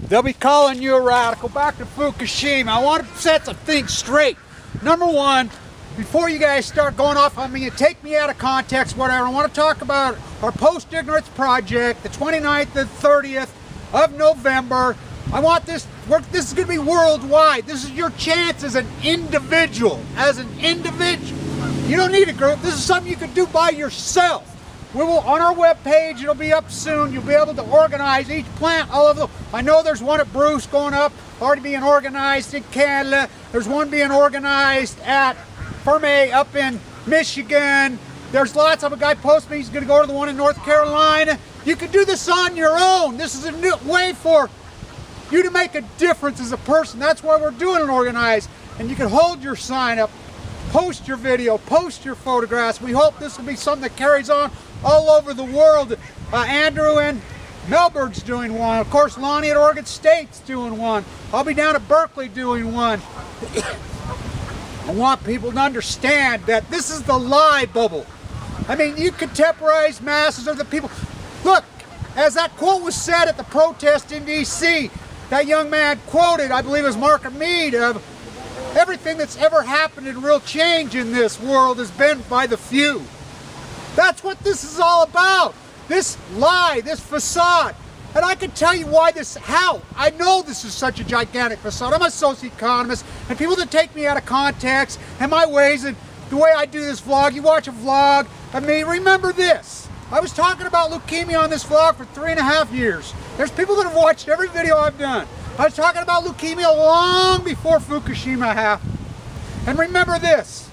They'll be calling you a radical. Back to Fukushima. I want to set some things straight. Number one, before you guys start going off on me and take me out of context, whatever, I want to talk about our post-ignorance project, the 29th and 30th of November. I want this work. This is going to be worldwide. This is your chance as an individual. You don't need a group. This is something you can do by yourself. We will, on our webpage, it'll be up soon. You'll be able to organize each plant all over. I know there's one at Bruce going up, already being organized in Canada. There's one being organized at Ferme up in Michigan. There's lots of a guy posted me. He's going to go to the one in North Carolina. You can do this on your own. This is a new way for you to make a difference as a person. That's why we're doing it organized. And you can hold your sign up, post your video, post your photographs. We hope this will be something that carries on all over the world. Andrew in Melbourne's doing one. Of course, Lonnie at Oregon State's doing one. I'll be down at Berkeley doing one. I want people to understand that this is the lie bubble. I mean, you contemporize masses of the people. Look, as that quote was said at the protest in D.C., that young man quoted, I believe it was Mark Mead, of everything that's ever happened in real change in this world has been by the few. That's what this is all about. This lie, this facade. And I can tell you why this, how. I know this is such a gigantic facade. I'm a socioeconomist, and people that take me out of context and my ways and the way I do this vlog, you watch a vlog of me, remember this. I was talking about leukemia on this vlog for 3.5 years. There's people that have watched every video I've done. I was talking about leukemia long before Fukushima happened. And remember this,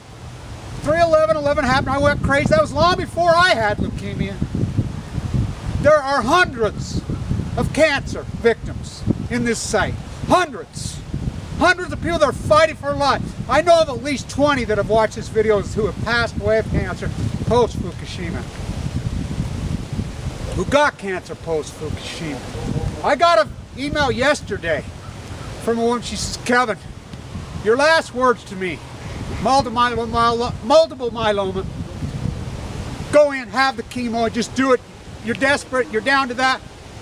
3/11/11 happened, I went crazy. That was long before I had leukemia. There are hundreds of cancer victims in this site. Hundreds. Hundreds of people that are fighting for life. I know of at least 20 that have watched this video who have passed away of cancer post-Fukushima. Who got cancer post-Fukushima. I got an email yesterday from a woman. She says, Kevin, your last words to me, multiple myeloma, go in, have the chemo, and just do it. You're desperate, you're down to that.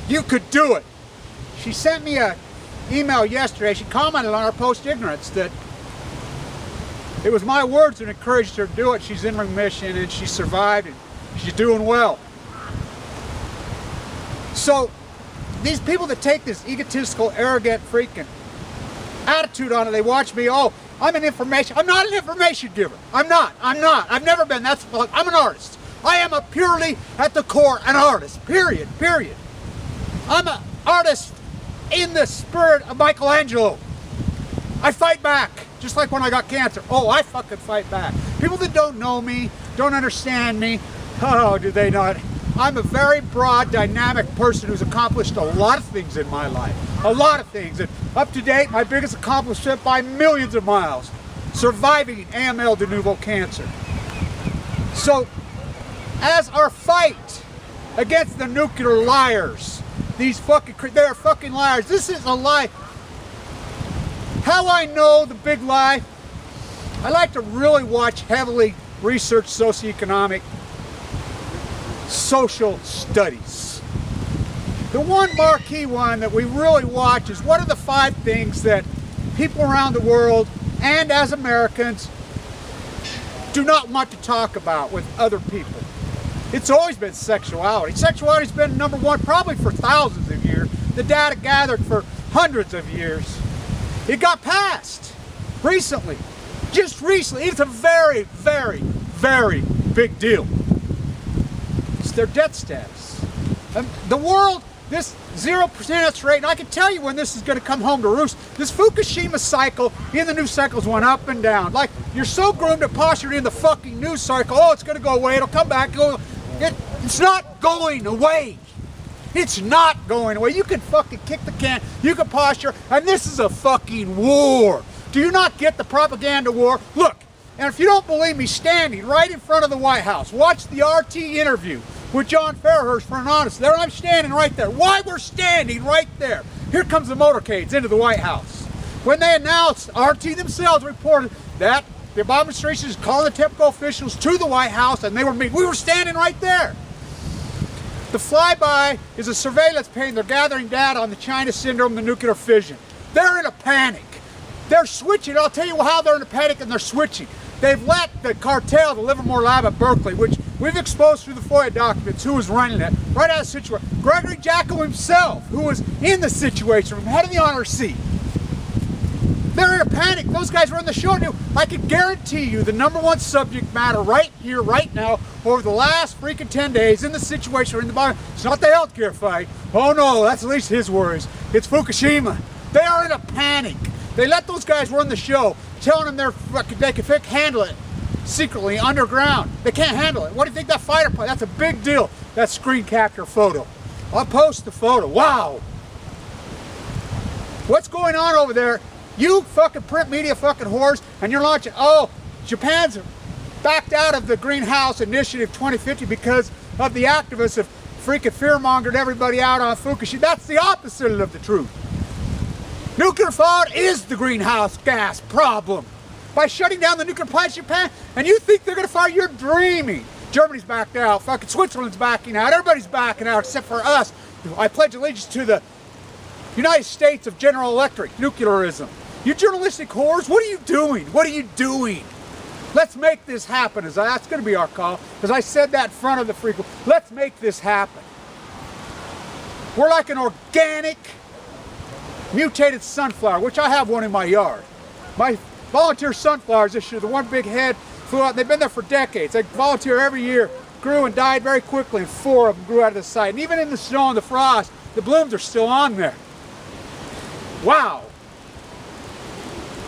You could do it. She sent me an email yesterday. She commented on our post-ignorance that it was my words that encouraged her to do it. She's in remission and she survived and she's doing well. So these people that take this egotistical, arrogant, freaking attitude on it, they watch me, oh, I'm an information, I'm not an information giver. I'm not, I've never been, I'm an artist. I am a purely, at the core, an artist, period. I'm an artist in the spirit of Michelangelo. I fight back, just like when I got cancer. Oh, I fucking fight back. People that don't know me, don't understand me, oh, do they not? I'm a very broad, dynamic person who's accomplished a lot of things in my life. A lot of things. And up to date, my biggest accomplishment by millions of miles, surviving AML de novo cancer. So, as our fight against the nuclear liars, they're fucking liars. This is a lie. How I know the big lie? I like to really watch heavily researched socioeconomic social studies. The one marquee one that we really watch is what are the 5 things that people around the world and as Americans do not want to talk about with other people. It's always been sexuality. Sexuality's been number 1 probably for thousands of years. The data gathered for hundreds of years. It got passed recently, just recently. It's a very, very, very big deal. It's their death status. And the world, this 0% rate, and I can tell you when this is going to come home to roost. This Fukushima cycle, in the news cycles went up and down. Like, you're so groomed and postured in the fucking news cycle, oh, it's going to go away, it'll come back. It's not going away. It's not going away. You can fucking kick the can, you can posture, and this is a fucking war. Do you not get the propaganda war? Look, and if you don't believe me, standing right in front of the White House, watch the RT interview with John Fairhurst for an honest. There I'm standing right there. Why we're standing right there? Here comes the motorcades into the White House. When they announced, RT themselves reported that the Obama administration is calling the TEPCO officials to the White House and they were meeting. We were standing right there. The flyby is a surveillance plane. They're gathering data on the China syndrome, the nuclear fission. They're in a panic. They're switching. I'll tell you how they're in a panic and they're switching. They've let the cartel, the Livermore lab at Berkeley, which we've exposed through the FOIA documents, who was running it, right out of the situation. Gregory Jacko himself, who was in the situation room, head of the honor seat. They're in a panic. Those guys run the show. I can guarantee you the #1 subject matter right here, right now, over the last freaking 10 days in the situation or in the bottom. It's not the healthcare fight. Oh no, that's at least his worries. It's Fukushima. They are in a panic. They let those guys run the show, telling them they can handle it secretly underground. They can't handle it. What do you think that fighter plane? That's a big deal. That screen capture photo. I'll post the photo. Wow. What's going on over there? You fucking print media fucking whores, and you're launching, oh, Japan's backed out of the Greenhouse Initiative 2050 because of the activists have freaking fear-mongered everybody out on Fukushima. That's the opposite of the truth. Nuclear fallout is the greenhouse gas problem. By shutting down the nuclear plants in Japan, and you think they're gonna fire, you're dreaming. Germany's backed out, fucking Switzerland's backing out, everybody's backing out except for us. I pledge allegiance to the United States of General Electric, nuclearism. You journalistic whores, what are you doing? What are you doing? Let's make this happen. That's going to be our call. Because I said that in front of the frequent. Let's make this happen. We're like an organic, mutated sunflower, which I have one in my yard. My volunteer sunflowers this year, the one big head flew out. They've been there for decades. They volunteer every year, grew and died very quickly, and 4 of them grew out of the site. And even in the snow and the frost, the blooms are still on there. Wow.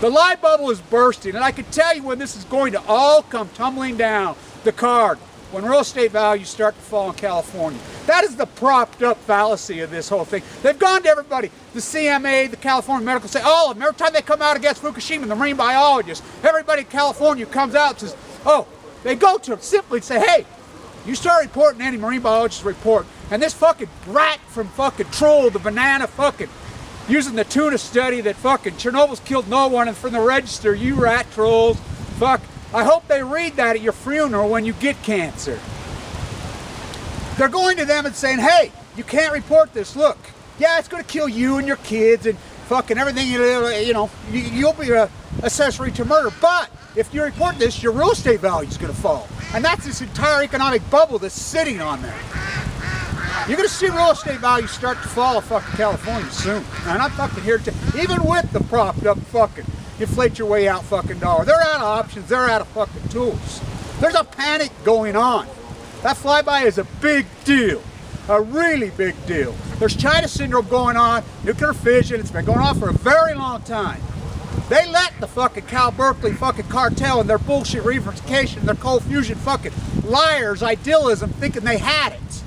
The lie bubble is bursting, and I can tell you when this is going to all come tumbling down the card, when real estate values start to fall in California. That is the propped up fallacy of this whole thing. They've gone to everybody, the CMA, the California Medical, say, all of them, every time they come out against Fukushima, the marine biologists, everybody in California comes out and says, oh, they go to them simply and say, hey, you start reporting any marine biologist report, and this fucking brat from fucking Troll, the banana fucking, using the tuna study that fucking Chernobyl's killed no one, and from the register, you rat trolls, fuck. I hope they read that at your funeral when you get cancer. They're going to them and saying, hey, you can't report this, look. Yeah, it's going to kill you and your kids and fucking everything, you know, you'll be an accessory to murder, but if you report this, your real estate value is going to fall. And that's this entire economic bubble that's sitting on there. You're going to see real estate values start to fall in fucking California soon. And I'm fucking here to, even with the propped up fucking inflate your way out fucking dollar. They're out of options. They're out of fucking tools. There's a panic going on. That flyby is a big deal. A really big deal. There's China syndrome going on, nuclear fission. It's been going on for a very long time. They let the fucking Cal Berkeley fucking cartel and their bullshit reunification, their cold fusion fucking liars, idealism, thinking they had it.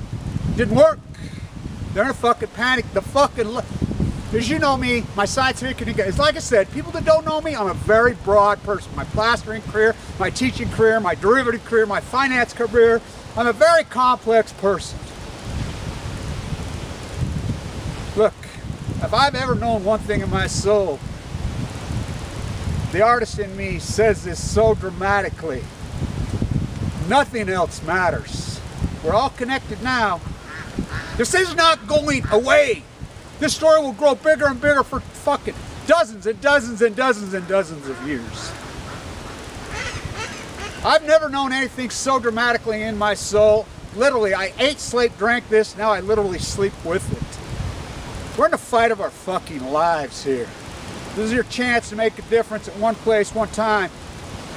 Didn't work. They're in a fucking panic. The fucking, as you know me, my scientific, it's like I said, people that don't know me, I'm a very broad person. My plastering career, my teaching career, my derivative career, my finance career. I'm a very complex person. Look, if I've ever known one thing in my soul, the artist in me says this so dramatically. Nothing else matters. We're all connected now. This is not going away. This story will grow bigger and bigger for fucking dozens and dozens and dozens and dozens of years. I've never known anything so dramatically in my soul. Literally, I ate, slept, drank this, now I literally sleep with it. We're in the fight of our fucking lives here. This is your chance to make a difference at one place, one time.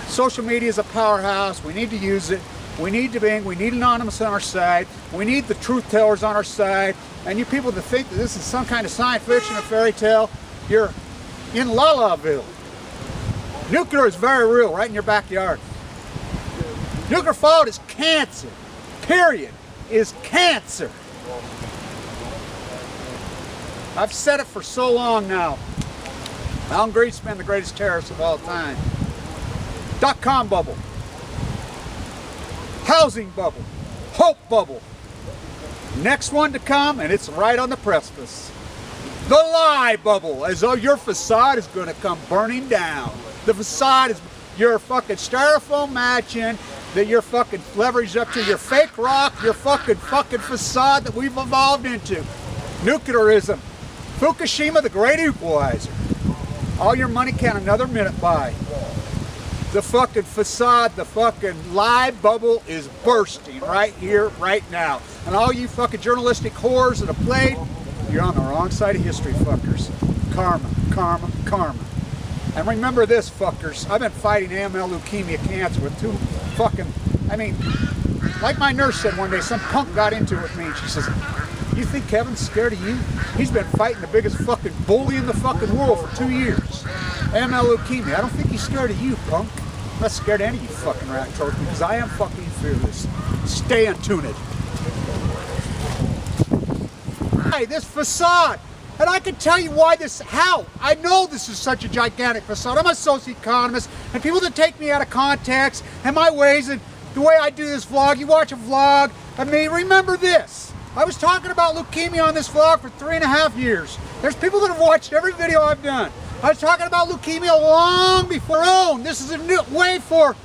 Social media is a powerhouse. We need to use it. We need anonymous on our side. We need the truth tellers on our side. And you people that think that this is some kind of science fiction or fairy tale, you're in La-La-ville. Nuclear is very real, right in your backyard. Nuclear fallout is cancer. Period. Is cancer. I've said it for so long now. Alan Greenspan, the greatest terrorist of all time. .com bubble. Housing bubble. Hope bubble. Next one to come, and it's right on the precipice. The lie bubble, as though your facade is going to come burning down. The facade is your fucking styrofoam mansion, that you're fucking leveraged up to, your fake rock, your fucking facade that we've evolved into. Nuclearism. Fukushima, the great equalizer. All your money can't another minute buy. The fucking facade, the fucking lie bubble is bursting right here, right now. And all you fucking journalistic whores that have played, you're on the wrong side of history, fuckers. Karma, karma, karma. And remember this, fuckers. I've been fighting AML, leukemia, cancer with two fucking, like my nurse said one day, some punk got into it with me and she says, you think Kevin's scared of you? He's been fighting the biggest fucking bully in the fucking world for 2 years. AML, leukemia. I don't think he's scared of you, punk. I'm not scared of any of you fucking rat trolls because I am fucking fearless. Stay attuned. Hey, this facade. And I can tell you why how. I know this is such a gigantic facade. I'm a socioeconomist, and people that take me out of context and my ways and the way I do this vlog, you watch a vlog of me, remember this. I was talking about leukemia on this vlog for 3.5 years. There's people that have watched every video I've done. I was talking about leukemia long before own. This is a new way for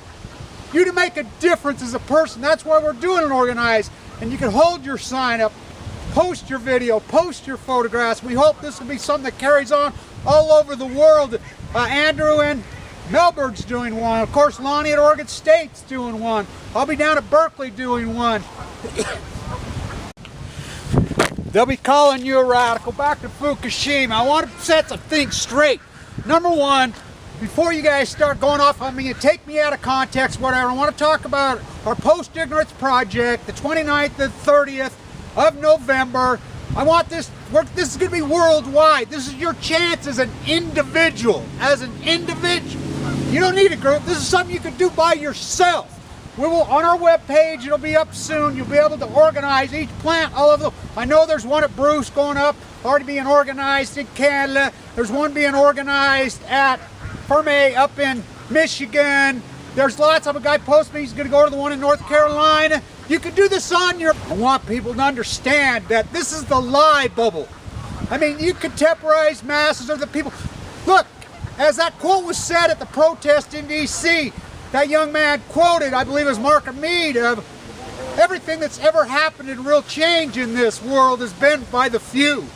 you to make a difference as a person. That's why we're doing it organized. And you can hold your sign up, post your video, post your photographs. We hope this will be something that carries on all over the world. Andrew in Melbourne's doing one. Of course, Lonnie at Oregon State's doing one. I'll be down at Berkeley doing one. They'll be calling you a radical. Back to Fukushima. I want to set some things straight. Number one, before you guys start going off on me and take me out of context, whatever, I want to talk about our post-ignorance project, the 29th and 30th of November. I want this is going to be worldwide. This is your chance as an individual. You don't need a group. This is something you can do by yourself. We will, on our webpage, it'll be up soon. You'll be able to organize each plant all over I know there's one at Bruce going up, already being organized in Canada. There's one being organized at Ferme up in Michigan. There's lots of a guy posted me, he's going to go to the one in North Carolina. You can do this on your... I want people to understand that this is the lie bubble. I mean, you contemporize masses of the people. Look, as that quote was said at the protest in D.C., that young man quoted, I believe it was Mark Mead, of everything that's ever happened in real change in this world has been by the few.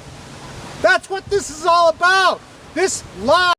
That's what this is all about. This lie.